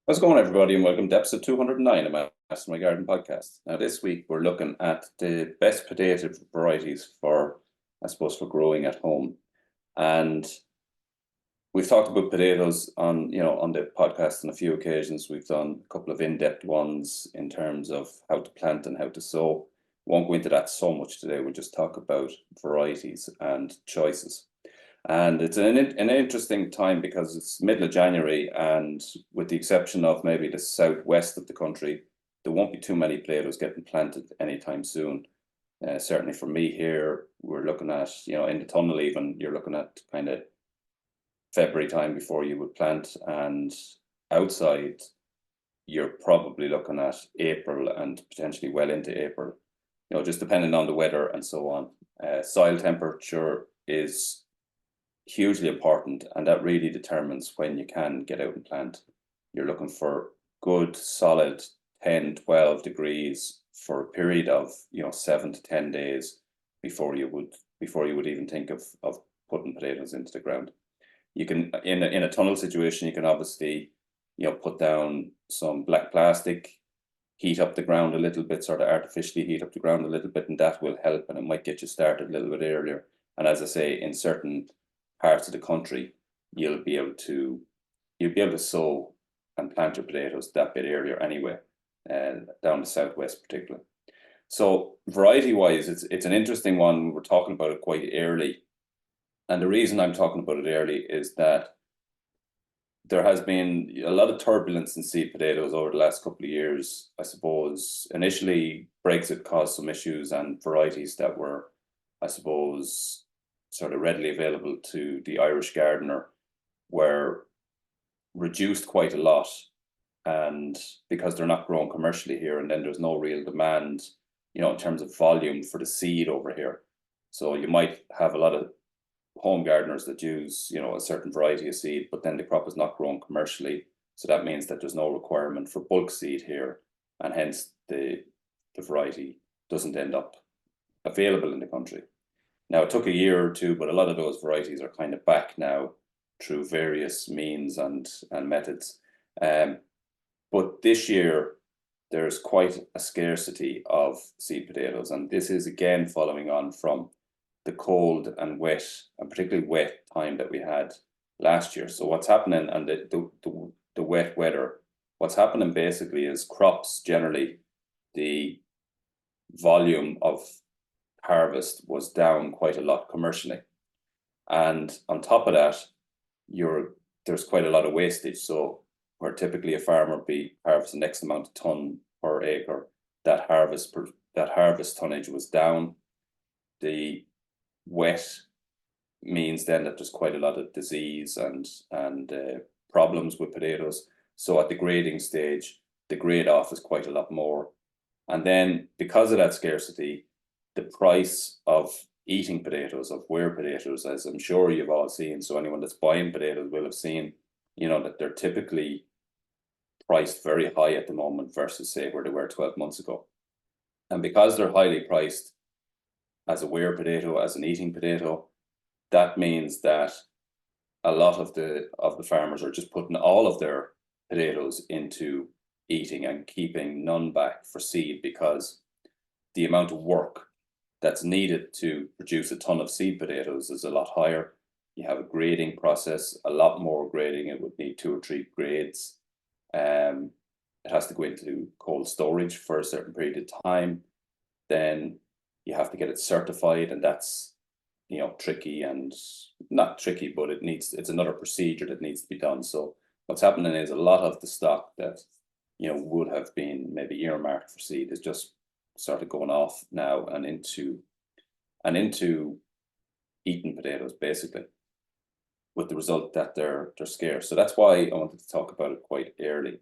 How's it going, everybody, and welcome to episode 209 of my Master My Garden podcast. Now, this week we're looking at the best potato varieties for, I suppose, for growing at home. And we've talked about potatoes on the podcast on a few occasions. We've done a couple of in-depth ones in terms of how to plant and how to sow. Won't go into that so much today. We'll just talk about varieties and choices. And it's an interesting time because it's middle of January, and with the exception of maybe the southwest of the country, there won't be too many potatoes getting planted anytime soon. Certainly for me here, we're looking at, in the tunnel even, you're looking at kind of February time before you would plant, and outside, you're probably looking at April and potentially well into April, just depending on the weather and so on. Soil temperature is hugely important, and that really determines when you can get out and plant. You're looking for good solid 10 12 degrees for a period of 7 to 10 days before you would even think of putting potatoes into the ground. You can, in a tunnel situation, you can obviously put down some black plastic, heat up the ground a little bit, sort of artificially heat up the ground a little bit, and that will help, and it might get you started a little bit earlier. And as I say, in certain parts of the country, you'll be able to sow and plant your potatoes that bit earlier anyway, down the southwest particularly. So variety wise, it's an interesting one. We're talking about it quite early, and the reason I'm talking about it early is that there has been a lot of turbulence in seed potatoes over the last couple of years. I suppose initially Brexit caused some issues, and varieties that were, I suppose, sort of readily available to the Irish gardener were reduced quite a lot, and because they're not grown commercially here, and then there's no real demand, in terms of volume for the seed over here. So you might have a lot of home gardeners that use, a certain variety of seed, but then the crop is not grown commercially. So that means that there's no requirement for bulk seed here, and hence the variety doesn't end up available in the country. Now, it took a year or two, but a lot of those varieties are kind of back now through various means and methods. But this year, there's quite a scarcity of seed potatoes, and this is again following on from the cold and wet, and particularly wet time that we had last year. So what's happening, and the wet weather, what's happening basically is crops generally, the volume of harvest was down quite a lot commercially, and on top of that, there's quite a lot of wastage. So where typically a farmer would be harvesting X amount of ton per acre, that harvest tonnage was down. The wet means then that there's quite a lot of disease and problems with potatoes. So at the grading stage, the grade off is quite a lot more, and then because of that scarcity, the price of eating potatoes, of ware potatoes, as I'm sure you've all seen, so anyone that's buying potatoes will have seen, that they're typically priced very high at the moment versus, say, where they were 12 months ago. And because they're highly priced as a ware potato, as an eating potato, that means that a lot of the farmers are just putting all of their potatoes into eating and keeping none back for seed, because the amount of work that's needed to produce a ton of seed potatoes is a lot higher. You have a grading process, a lot more grading. It would need 2 or 3 grades. It has to go into cold storage for a certain period of time. Then you have to get it certified, and that's tricky, and not tricky, but it's another procedure that needs to be done. So what's happening is a lot of the stock that would have been maybe earmarked for seed is just sort of going off now and into eating potatoes, basically, with the result that they're scarce. So that's why I wanted to talk about it quite early.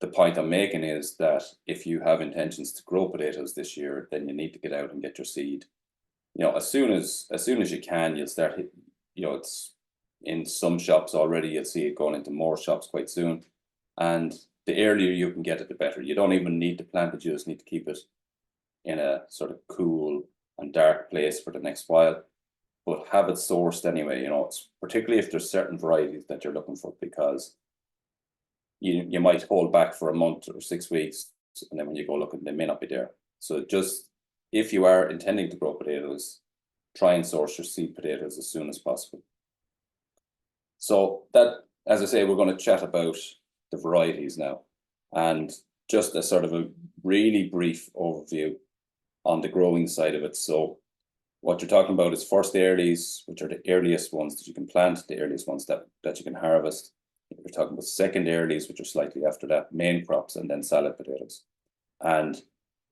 The point I'm making is that if you have intentions to grow potatoes this year, then you need to get out and get your seed. As soon as you can, you'll start. It's in some shops already. You'll see it going into more shops quite soon, and the earlier you can get it, the better. You don't even need to plant it, you just need to keep it in a sort of cool and dark place for the next while, but have it sourced anyway. It's particularly if there's certain varieties that you're looking for, because you might hold back for a month or 6 weeks, and then when you go looking, they may not be there. So just, if you are intending to grow potatoes, try and source your seed potatoes as soon as possible. So that, as I say, we're going to chat about the varieties now, and just a sort of a really brief overview on the growing side of it. So what you're talking about is first earlies, which are the earliest ones that you can plant, the earliest ones that you can harvest. We're talking about second earlies, which are slightly after that, main crops, and then salad potatoes. And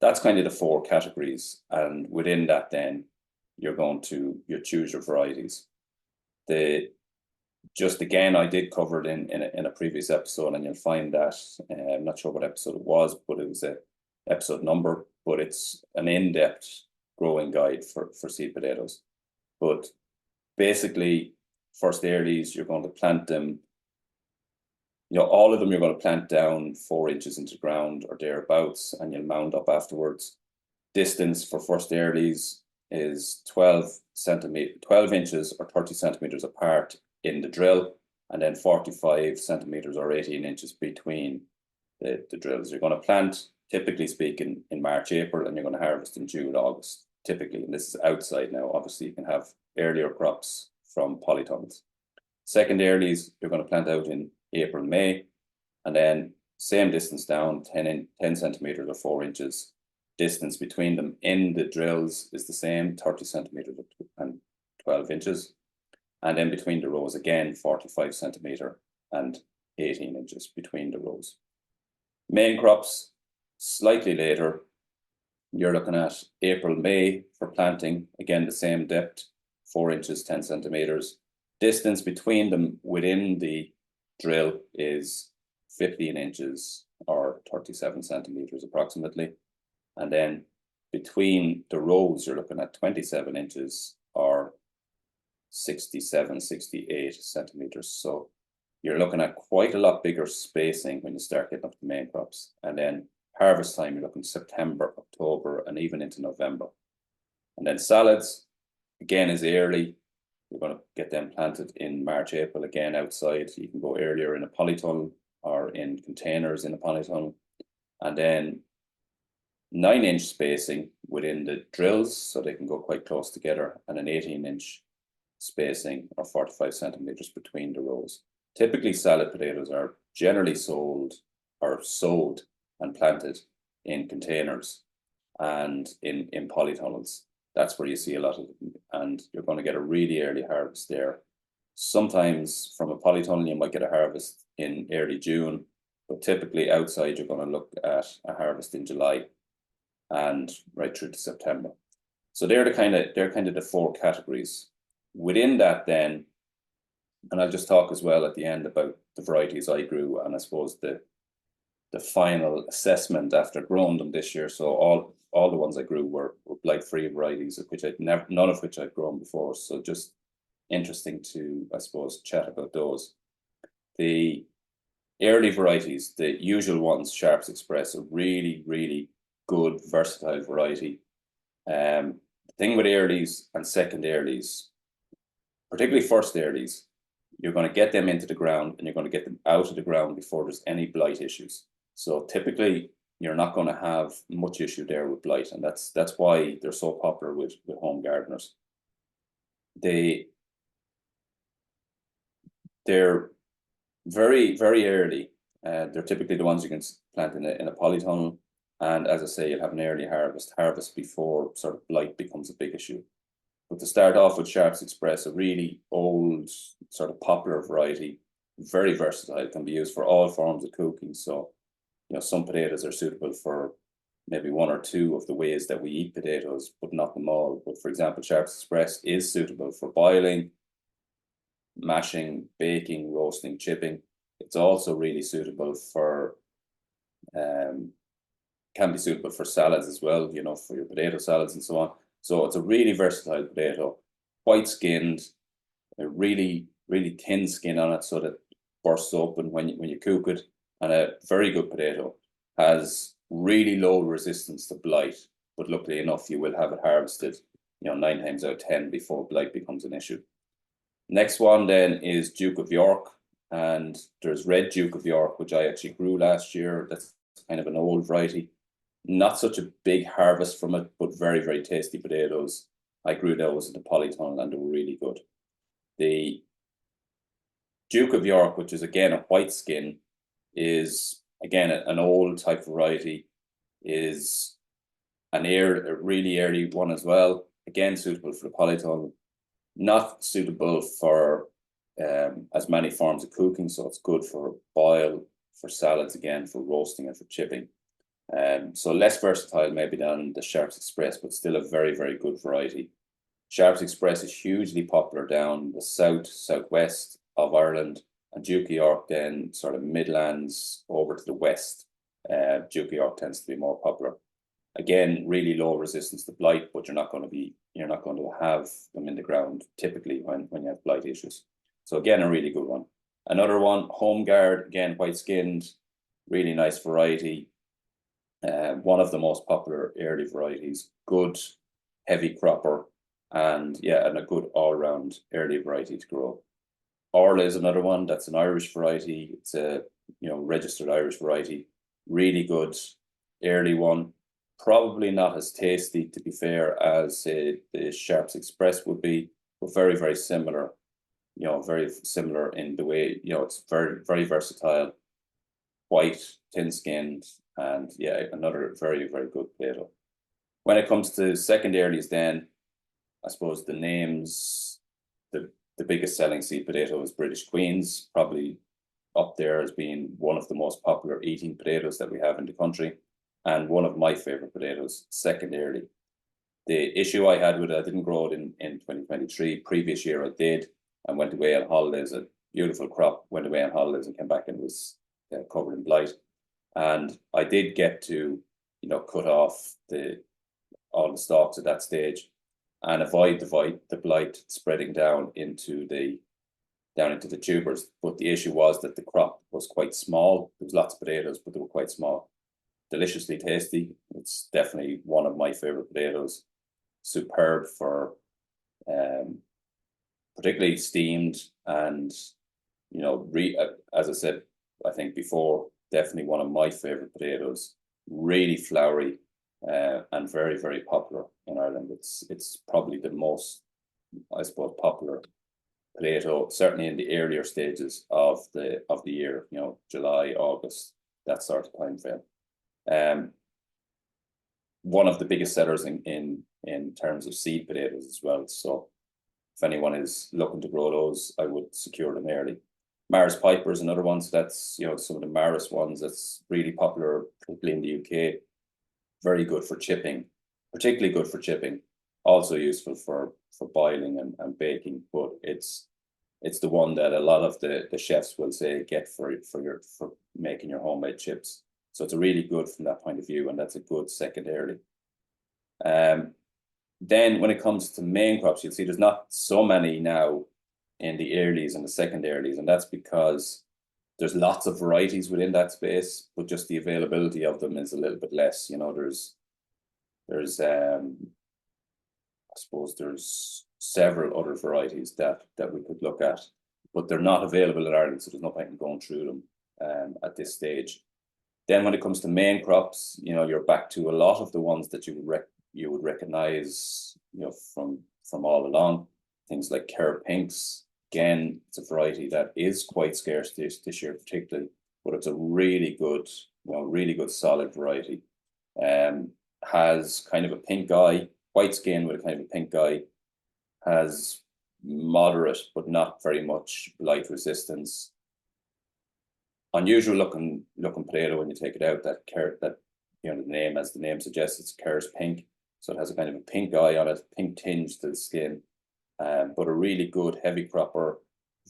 that's kind of the 4 categories. And within that, then you choose your varieties. Just again, I did cover it in a previous episode, and you'll find that, I'm not sure what episode it was, but it was a episode number, but it's an in-depth growing guide for seed potatoes. But basically, first earlies, you're going to plant them, all of them you're going to plant down 4 inches into the ground or thereabouts, and you'll mound up afterwards. Distance for first earlies is 12 inches or 30 centimeters apart in the drill, and then 45 centimeters or 18 inches between the drills. You're going to plant, typically speaking, in March, April, and you're going to harvest in June, August, typically. And this is outside now. Obviously, you can have earlier crops from polytunnels. Second earlies, you're going to plant out in April, May, and then same distance down, 10 centimeters or 4 inches. Distance between them in the drills is the same, 30 centimeters and 12 inches. And then between the rows, again, 45 centimeter and 18 inches between the rows. Main crops, slightly later, you're looking at April, May for planting. Again, the same depth, 4 inches, 10 centimeters. Distance between them within the drill is 15 inches or 37 centimeters approximately. And then between the rows, you're looking at 27 inches or 67, 68 centimeters. So you're looking at quite a lot bigger spacing when you start getting up to the main crops. And then harvest time, you're looking September, October, and even into November. And then salads, again, is early. You're going to get them planted in March, April, again, outside. You can go earlier in a polytunnel or in containers in a polytunnel. And then 9-inch spacing within the drills, so they can go quite close together, and an 18-inch spacing or 45 centimeters between the rows. Typically, salad potatoes are generally sold or sowed and planted in containers and in polytunnels. That's where you see a lot of them, and you're going to get a really early harvest there. Sometimes from a polytunnel, you might get a harvest in early June, but typically outside, you're going to look at a harvest in July and right through to September. So they're kind of the 4 categories. Within that, then, and I'll just talk as well at the end about the varieties I grew, and I suppose the final assessment after growing them this year. So all the ones I grew were blight-free varieties, of which none of which I'd grown before. So just interesting to, I suppose, chat about those. The early varieties, the usual ones, Sharps Express, a really, really good, versatile variety. The thing with earlies and second earlies, particularly first earlies, you're going to get them into the ground and you're going to get them out of the ground before there's any blight issues. So typically, you're not going to have much issue there with blight, and that's why they're so popular with home gardeners. They're very, very early. They're typically the ones you can plant in a polytunnel, and as I say, you'll have an early harvest before sort of blight becomes a big issue. But to start off with Sharps Express, a really old, sort of popular variety, very versatile, can be used for all forms of cooking. So, some potatoes are suitable for maybe 1 or 2 of the ways that we eat potatoes, but not them all. But for example, Sharps Express is suitable for boiling, mashing, baking, roasting, chipping. It's also really suitable for, can be suitable for salads as well, for your potato salads and so on. So it's a really versatile potato, white skinned, a really, really thin skin on it so that it bursts open when you cook it. And a very good potato, has really low resistance to blight, but luckily enough, you will have it harvested, 9 times out of 10 before blight becomes an issue. Next one then is Duke of York. and there's Red Duke of York, which I actually grew last year. That's kind of an old variety. Not such a big harvest from it, but very, very tasty potatoes. I grew those in the polytunnel and they were really good. The Duke of York, which is again a white skin, is again an old type variety, is a really early one as well. Again, suitable for the polytunnel, not suitable for as many forms of cooking, so it's good for boil, for salads again, for roasting and for chipping. So less versatile maybe than the Sharps Express, but still a very, very good variety. Sharps Express is hugely popular down the southwest of Ireland, and Duke of York then sort of Midlands over to the west. Duke of York tends to be more popular. Again, really low resistance to blight, but you're not going to have them in the ground typically when you have blight issues. So again, a really good one. Another one, Homeguard, again, white skinned, really nice variety. One of the most popular early varieties, good heavy cropper, and a good all-round early variety to grow. Orla is another one. That's an Irish variety. It's a registered Irish variety. Really good early one. Probably not as tasty, to be fair, as the Sharps Express would be, but very, very similar. Very similar in the way, it's very, very versatile, white, thin-skinned, and another very, very good potato. When it comes to secondaries, then I suppose the names, the biggest selling seed potato is British Queens, probably up there as being one of the most popular eating potatoes that we have in the country, and one of my favorite potatoes, secondarily. The issue I had with it, I didn't grow it in 2023. Previous year I did, and went away on holidays, a beautiful crop, went away on holidays and came back and was covered in blight. And I did get to, cut off all the stalks at that stage and avoid the blight spreading down into the tubers. But the issue was that the crop was quite small. There was lots of potatoes, but they were quite small. Deliciously tasty. It's definitely one of my favorite potatoes. Superb for particularly steamed, and as I said, I think before, definitely one of my favorite potatoes. Really flowery and very, very popular in Ireland. It's probably the most, I suppose, popular potato, certainly in the earlier stages of the year. July, August, that sort of time frame. One of the biggest sellers in terms of seed potatoes as well. So if anyone is looking to grow those, I would secure them early. Maris Piper is another one. So that's some of the Maris ones that's really popular, particularly in the UK. Very good for chipping, particularly good for chipping. Also useful for boiling and baking, but it's the one that a lot of the chefs will say get for making your homemade chips. So it's a really good from that point of view, and that's a good secondarily. Then when it comes to main crops, you'll see there's not so many now in the earlies and the secondaries, and that's because there's lots of varieties within that space, but just the availability of them is a little bit less. There's I suppose there's several other varieties that we could look at, but they're not available in Ireland, so there's no point in going through them at this stage. Then when it comes to main crops, you're back to a lot of the ones that you would recognize, from all along. Things like Kerr Pinks. Again, it's a variety that is quite scarce this year, particularly, but it's a really good, solid variety. Has kind of a pink eye, white skin with a kind of a pink eye. Has moderate but not very much blight resistance. Unusual looking potato when you take it out. That the name, as the name suggests, it's Kerr's pink, so it has a kind of a pink eye on it, pink tinge to the skin, but a really good heavy cropper,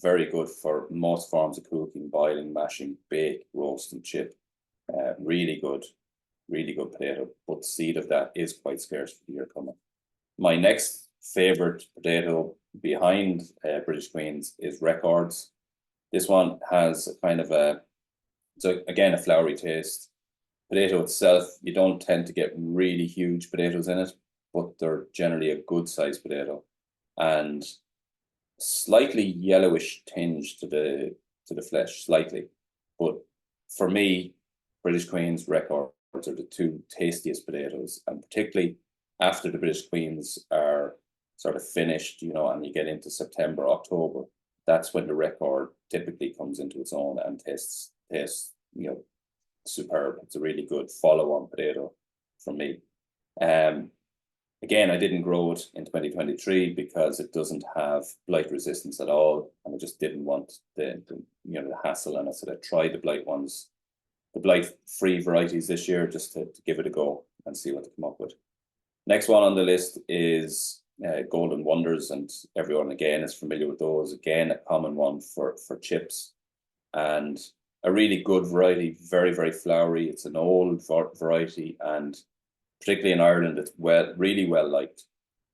very good for most forms of cooking, boiling, mashing, bake, roast, and chip. Really good potato, but the seed of that is quite scarce for the year coming. My next favorite potato behind British Queens is Records. This one has a kind of again, a flowery taste. Potato itself, you don't tend to get really huge potatoes in it, but they're generally a good sized potato, and slightly yellowish tinge to to the flesh slightly. But for me, British Queens Records are the two tastiest potatoes, and particularly after the British Queens are sort of finished, and you get into September, October, that's when the record typically comes into its own and tastes, superb. It's a really good follow-on potato for me. Again, I didn't grow it in 2023 because it doesn't have blight resistance at all, and I just didn't want the hassle. And I said I'd try the blight ones, the blight-free varieties this year, just to give it a go and see what to come up with. Next one on the list is Golden Wonders, and everyone again is familiar with those. Again, a common one for chips, and a really good variety, very, very flowery. It's an old variety, and particularly in Ireland, it's really well liked.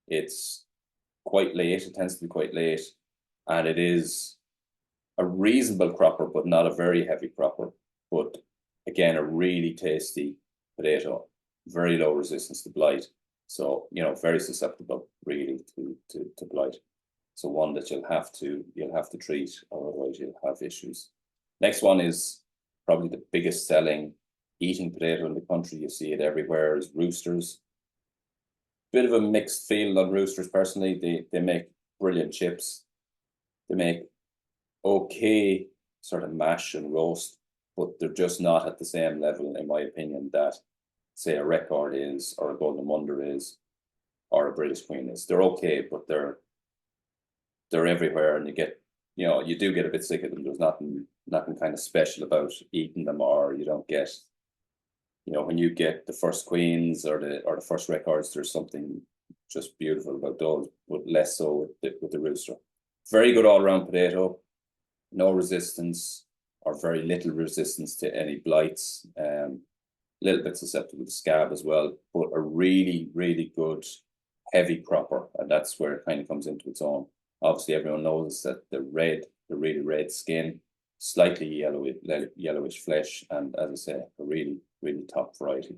It's quite late. It tends to be quite late, and it is a reasonable cropper, but not a very heavy cropper. But again, a really tasty potato, very low resistance to blight. So, very susceptible really to blight. So one that you'll have to treat, or otherwise you'll have issues. Next one is probably the biggest selling eating potato in the country. You see it everywhere, is Roosters. Bit of a mixed field on Roosters personally. They make brilliant chips. They make okay sort of mash and roast, but they're just not at the same level, in my opinion, that say a Record is, or a Golden Wonder is, or a British Queen is. They're okay, but they're everywhere, and you do get a bit sick of them. There's nothing kind of special about eating them, or you don't get, when you get the first Queens or the first Records, there's something just beautiful about those, but less so with the Rooster. Very good all-around potato, no resistance or very little resistance to any blights. Little bit susceptible to scab as well, but a really, really good heavy cropper, and that's where it kind of comes into its own. Obviously, everyone knows that the really red skin, slightly yellowish flesh, and as I say, a really, really top variety.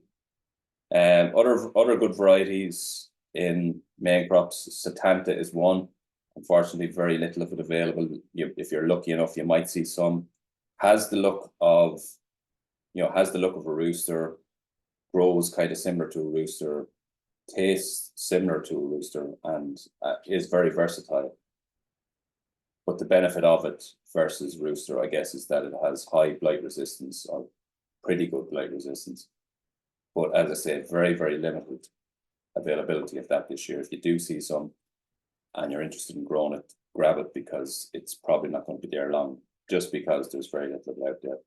Other good varieties in main crops, Setanta is one. Unfortunately, very little of it available. If you're lucky enough, you might see some. Has the look of a rooster, grows kind of similar to a rooster, tastes similar to a rooster, and is very versatile. But the benefit of it versus rooster, I guess, is that it has high blight resistance, or pretty good blight resistance. But as I say, very, very limited availability of that this year. If you do see some and you're interested in growing it, grab it, because it's probably not going to be there long, just because there's very little out there.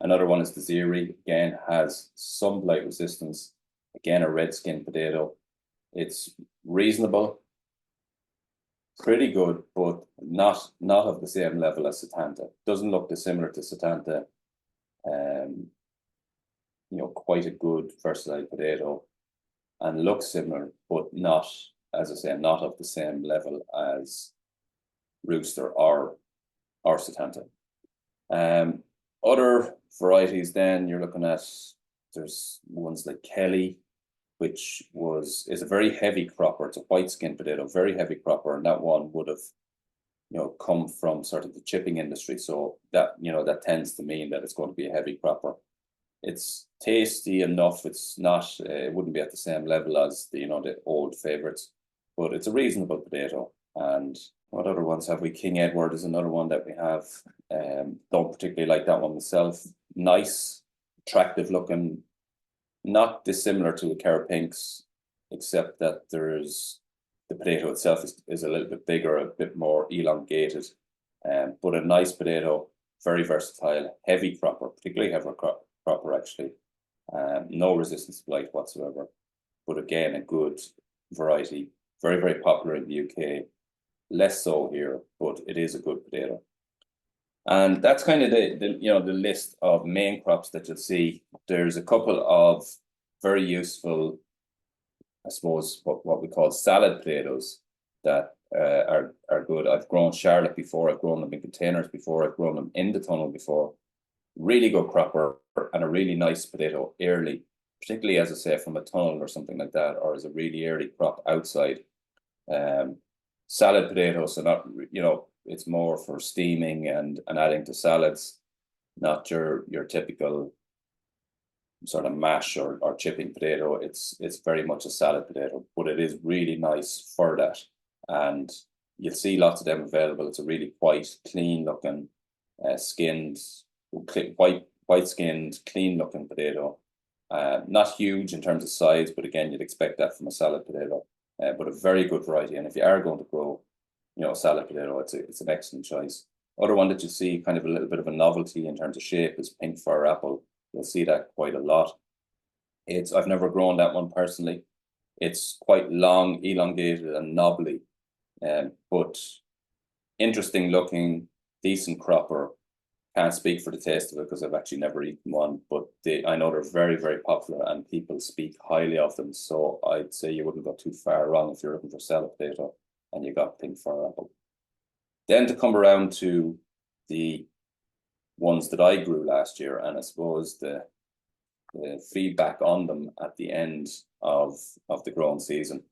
Another one is the Ziri. Again, has some blight resistance. Again, a red skin potato. It's reasonable, pretty good, but not of the same level as Setanta. Doesn't look dissimilar to Setanta. Quite a good versatile potato, and looks similar, but not, as I say, not of the same level as Rooster or Setanta. Other varieties, then you're looking at, there's ones like Kelly, which is a very heavy cropper. It's a white skin potato, very heavy cropper, and that one would have come from sort of the chipping industry. So that that tends to mean that it's going to be a heavy cropper. It's tasty enough. It's not. It wouldn't be at the same level as the old favorites, but it's a reasonable potato. And what other ones have we? King Edward is another one that we have. Don't particularly like that one myself. Nice, attractive looking, not dissimilar to the Carapinks, except that there's the potato itself is a little bit bigger, a bit more elongated. But a nice potato, very versatile, heavy cropper, particularly heavy cropper actually. No resistance to blight whatsoever. But again, a good variety, very, very popular in the UK. Less so here, but it is a good potato. And that's kind of the list of main crops that you'll see. There's a couple of very useful, I suppose, what we call salad potatoes that are good. I've grown Charlotte before. I've grown them in containers before. I've grown them in the tunnel before. Really good cropper, and a really nice potato early, particularly, as I say, from a tunnel or something like that, or as a really early crop outside. Salad potatoes are not, it's more for steaming and adding to salads, not your typical sort of mash or chipping potato. It's very much a salad potato, but it is really nice for that. And you'll see lots of them available. It's a really white, clean looking, skinned, white skinned, clean looking potato. Not huge in terms of size, but again, you'd expect that from a salad potato. But a very good variety. And if you are going to grow, a salad potato, it's an excellent choice. Other one that you see kind of a little bit of a novelty in terms of shape is pink fir apple. You'll see that quite a lot. I've never grown that one personally. It's quite long, elongated and knobbly, but interesting looking, decent cropper. Can't speak for the taste of it because I've actually never eaten one, but I know they're very, very popular and people speak highly of them. So I'd say you wouldn't go too far wrong if you're looking for salad potato and you got pink fir apple. Then to come around to the ones that I grew last year, and I suppose the feedback on them at the end of the growing season.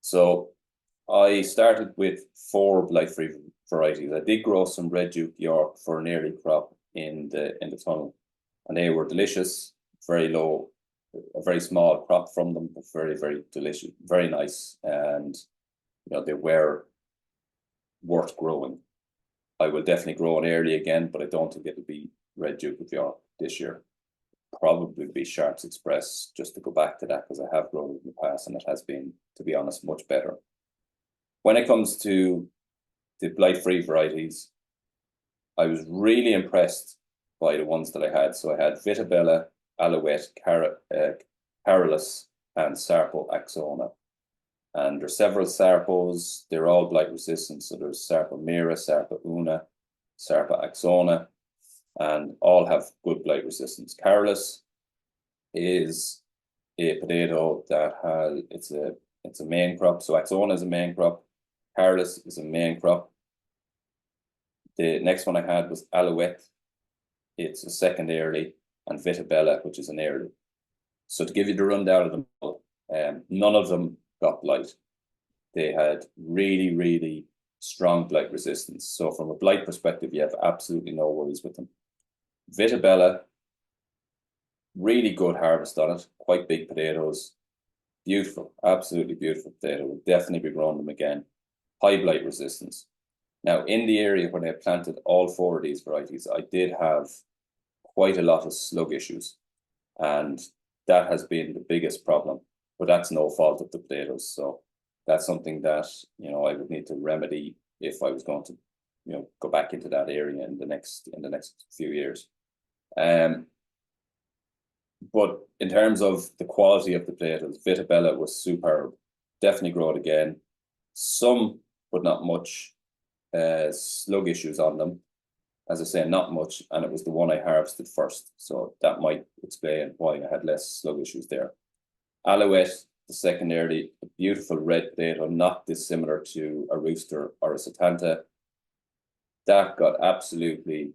So I started with 4 blight-free varieties. I did grow some Red Duke York for an early crop in the tunnel, and they were delicious, very low, a very small crop from them, but very, very delicious, very nice, and they were worth growing. I will definitely grow an early again, but I don't think it'll be Red Duke of York this year. Probably be Sharps Express, just to go back to that, because I have grown it in the past and it has been, to be honest, much better. When it comes to the blight-free varieties, I was really impressed by the ones that I had. So I had Vitabella, Alouette, Carolus, and Sarpo Axona. And there's several Sarpos. They're all blight resistant. So there's Sarpo Mira, Sarpo Una, Sarpo Axona, and all have good blight resistance. Carolus is a potato that it's a main crop. So Axona is a main crop. Carolus is a main crop. The next one I had was Alouette. It's a second early, and Vitabella, which is an early. So to give you the rundown of them all, none of them got blight. They had really, really strong blight resistance. So from a blight perspective, you have absolutely no worries with them. Vitabella, really good harvest on it, quite big potatoes, beautiful, absolutely beautiful potato. We'll definitely be growing them again. High blight resistance. Now, in the area when I planted all 4 of these varieties, I did have quite a lot of slug issues, and that has been the biggest problem. But that's no fault of the potatoes, so that's something that I would need to remedy if I was going to go back into that area in the next few years. But in terms of the quality of the potatoes, Vitabella was superb. Definitely grow it again. Some, but not much, slug issues on them. As I say, not much, and it was the one I harvested first, so that might explain why I had less slug issues there. Alouette, the second early, a beautiful red potato, not dissimilar to a rooster or a satanta. That got absolutely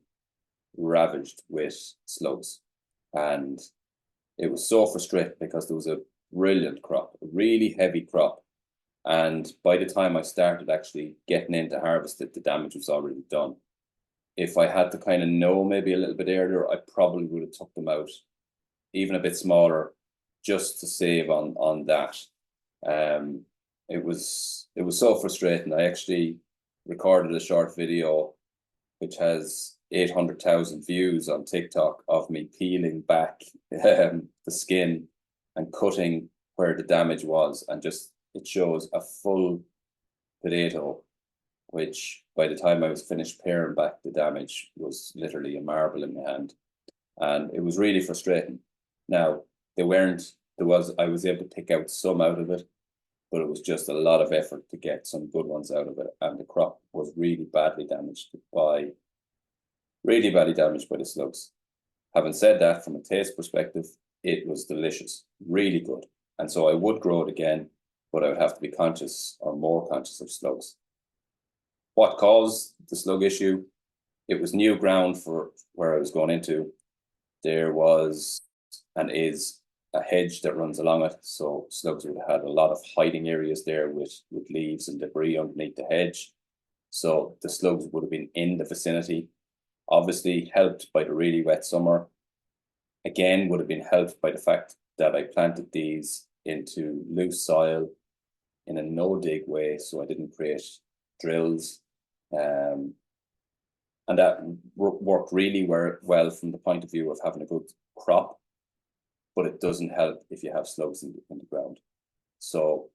ravaged with slugs, and it was so frustrating because there was a brilliant crop, a really heavy crop, and by the time I started actually getting in to harvest it, the damage was already done. If I had to kind of know maybe a little bit earlier, I probably would have took them out even a bit smaller, just to save on that. It was so frustrating. I actually recorded a short video which has 800,000 views on TikTok of me peeling back the skin and cutting where the damage was, and just it shows a full potato, which by the time I was finished paring back the damage was literally a marble in my hand, and it was really frustrating. Now I was able to pick out some out of it, but it was just a lot of effort to get some good ones out of it, and the crop was really badly damaged by the slugs. Having said that, from a taste perspective, it was delicious, really good. And so I would grow it again, but I would have to be conscious or more conscious of slugs. What caused the slug issue? It was new ground for where I was going into. There was and is a hedge that runs along it, so slugs would have had a lot of hiding areas there with leaves and debris underneath the hedge. So the slugs would have been in the vicinity, obviously helped by the really wet summer. Again, would have been helped by the fact that I planted these into loose soil in a no-dig way, so I didn't create drills. And that worked really well from the point of view of having a good crop, but it doesn't help if you have slugs in the ground. So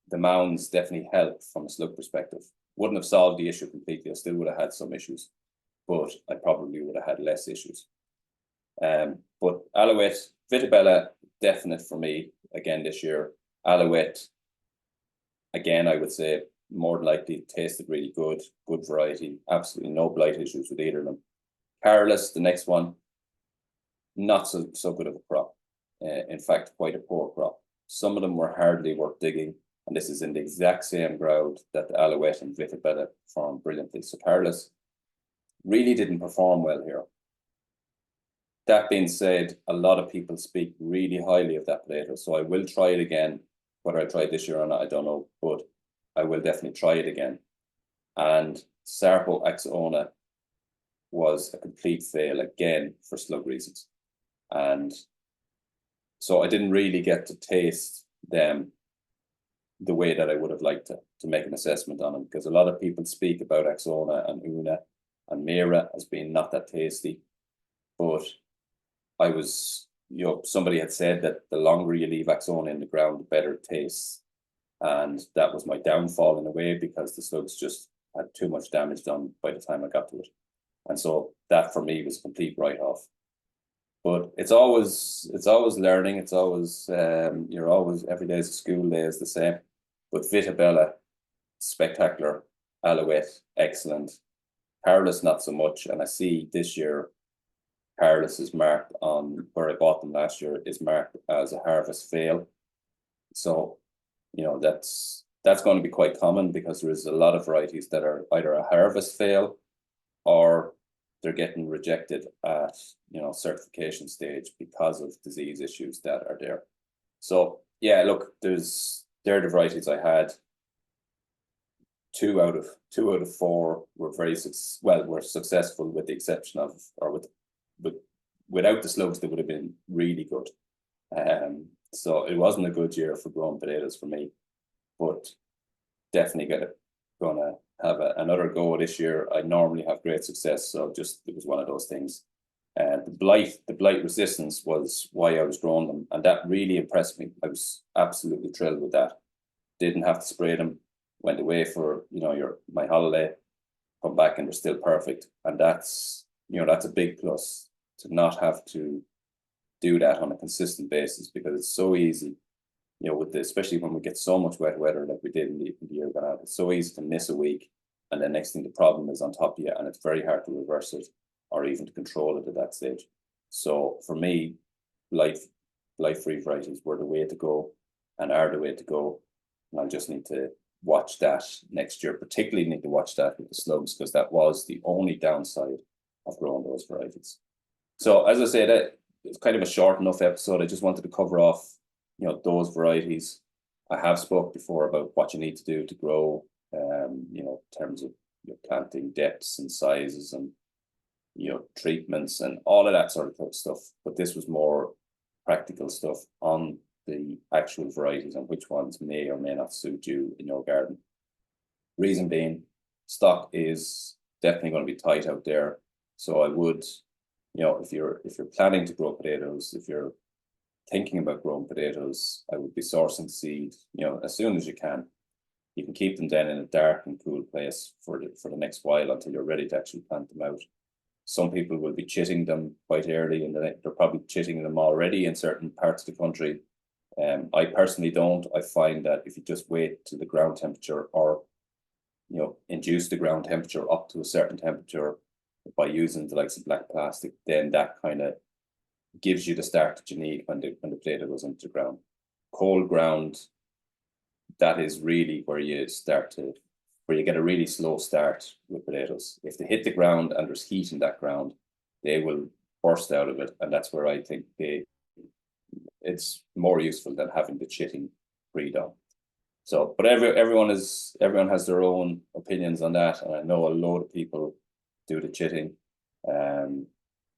the mounds definitely help from a slug perspective. Wouldn't have solved the issue completely. I still would have had some issues, but I probably would have had less issues. But Alouette, Vitabella, definite for me again this year. Alouette, again, I would say more than likely tasted really good variety. Absolutely no blight issues with either of them. Carolus, the next one, not so good of a crop. In fact, quite a poor crop. Some of them were hardly worth digging, and this is in the exact same ground that the Alouette and Vitabella performed brilliantly. So Carolus really didn't perform well here. That being said, a lot of people speak really highly of that potato, so I will try it again. Whether I try it this year or not, I don't know, but I will definitely try it again. And Sarpo Axona was a complete fail again for slug reasons. And so I didn't really get to taste them the way that I would have liked to make an assessment on them, because a lot of people speak about Axona and Una and Mira as being not that tasty. But I was, somebody had said that the longer you leave Axona in the ground, the better it tastes. And that was my downfall in a way, because the slugs just had too much damage done by the time I got to it. And so that for me was a complete write-off. But it's always learning. It's always, you're always, every day is a school day is the same. But Vitabella, spectacular. Alouette, excellent. Carolus, not so much. And I see this year, Carolus is marked on where I bought them last year, is marked as a harvest fail. So, that's going to be quite common, because there is a lot of varieties that are either a harvest fail or they're getting rejected at certification stage because of disease issues that are there. So yeah, look, they're the varieties I had. Two out of four were were successful, with the exception of, or without the slugs, they would have been really good. So it wasn't a good year for growing potatoes for me, but definitely gonna have another go this year. I normally have great success, so it was one of those things. The blight resistance was why I was growing them, and that really impressed me. I was absolutely thrilled with that. Didn't have to spray them. Went away for my holiday, come back and they're still perfect, and that's a big plus, to not have to do that on a consistent basis, because it's so easy. Especially when we get so much wet weather like we did in the year gone out, it's so easy to miss a week, and then next thing the problem is on top of you, and it's very hard to reverse it or even to control it at that stage. So for me, blight-free varieties were the way to go, and are the way to go. And I just need to watch that next year. Particularly need to watch that with the slugs, because that was the only downside of growing those varieties. So as I said, it's kind of a short enough episode. I just wanted to cover off those varieties. I have spoke before about what you need to do to grow, in terms of your planting depths and sizes and treatments and all of that sort of stuff. But this was more practical stuff on the actual varieties and which ones may or may not suit you in your garden. Reason being, stock is definitely going to be tight out there. So I would, if you're planning to grow potatoes, if you're thinking about growing potatoes, I would be sourcing seed, as soon as you can. You can keep them then in a dark and cool place for the next while until you're ready to actually plant them out. Some people will be chitting them quite early, and they're probably chitting them already in certain parts of the country. I personally don't. I find that if you just wait till the ground temperature, or induce the ground temperature up to a certain temperature by using the likes of black plastic, then that kind of gives you the start that you need when the potato goes into the ground. Cold ground, that is really where you get a really slow start with potatoes. If they hit the ground and there's heat in that ground, they will burst out of it, and that's where I think it's more useful than having the chitting pre-done. So, but everyone has their own opinions on that, and I know a load of people do the chitting.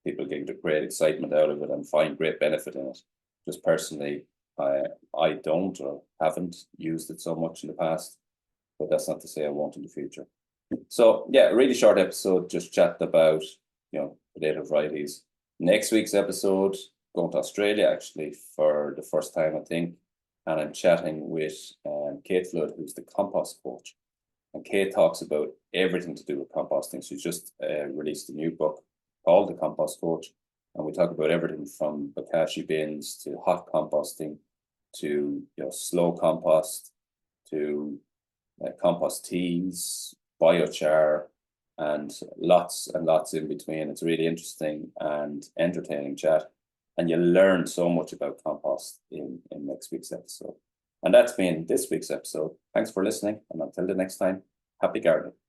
People get great excitement out of it and find great benefit in it. Just personally, I don't or haven't used it so much in the past, but that's not to say I won't in the future. So yeah, a really short episode, just chatting about potato varieties. Next week's episode, going to Australia actually for the first time, I think, and I'm chatting with Kate Flood, who's the compost coach. And Kate talks about everything to do with composting. She's just released a new book called The Compost Coach. And we talk about everything from bokashi bins to hot composting to slow compost to compost teas, biochar, and lots in between. It's a really interesting and entertaining chat. And you'll learn so much about compost in next week's episode. And that's been this week's episode. Thanks for listening. And until the next time, happy gardening.